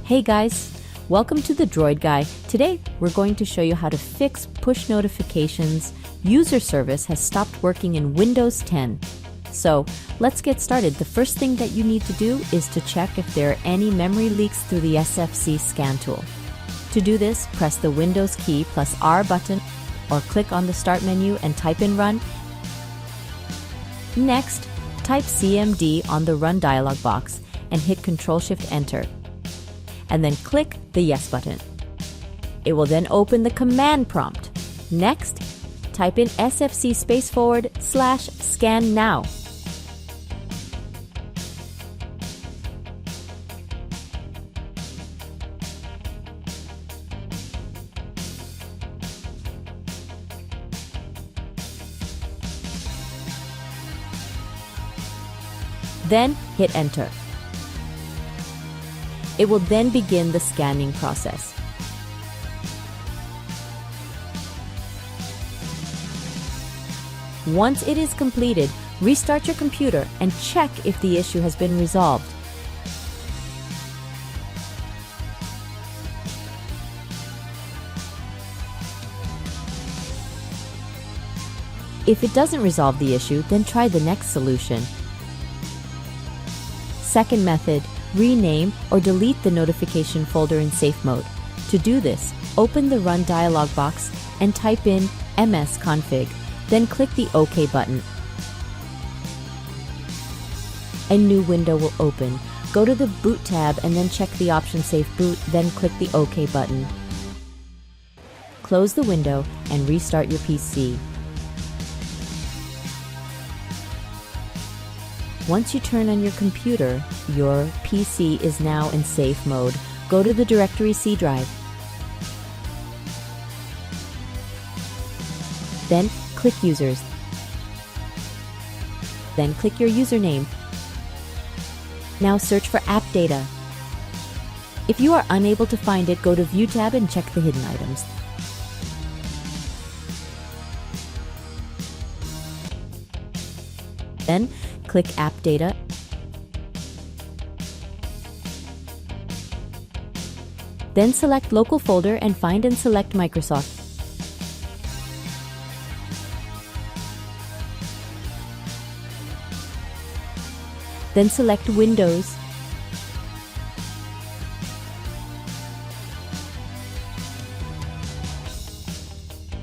Hey guys, welcome to the Droid Guy. Today we're going to show you how to fix push notifications. User service has stopped working in Windows 10. So let's get started. The first thing that you need to do is to check if there are any memory leaks through the SFC Scan tool. To do this, press the Windows key plus R button or click on the Start menu and type in Run. Next, type CMD on the Run dialog box and hit Ctrl-Shift-Enter. And then click the Yes button. It will then open the command prompt. Next, type in SFC/scan now. Then hit Enter. It will then begin the scanning process. Once it is completed, restart your computer and check if the issue has been resolved. If it doesn't resolve the issue, then try the next solution. Second method, rename or delete the notification folder in safe mode. To do this, open the Run dialog box and type in msconfig, then click the OK button. A new window will open. Go to the Boot tab and then check the option Safe Boot, then click the OK button. Close the window and restart your PC. Once you turn on your computer, your PC is now in safe mode. Go to the directory C drive. Then click Users. Then click your username. Now search for app data. If you are unable to find it, go to View tab and check the hidden items. Then click App Data. Then select Local Folder and find and select Microsoft. Then select Windows.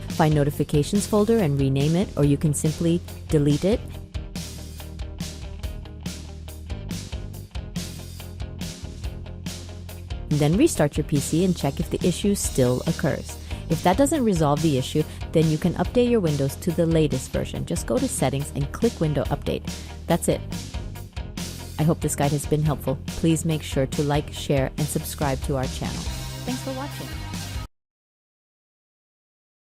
Find Notifications folder and rename it, or you can simply delete it. Then restart your PC and check if the issue still occurs. If that doesn't resolve the issue, then you can update your Windows to the latest version. Just go to Settings and click Window Update. That's it. I hope this guide has been helpful. Please make sure to like, share, and subscribe to our channel. Thanks for watching.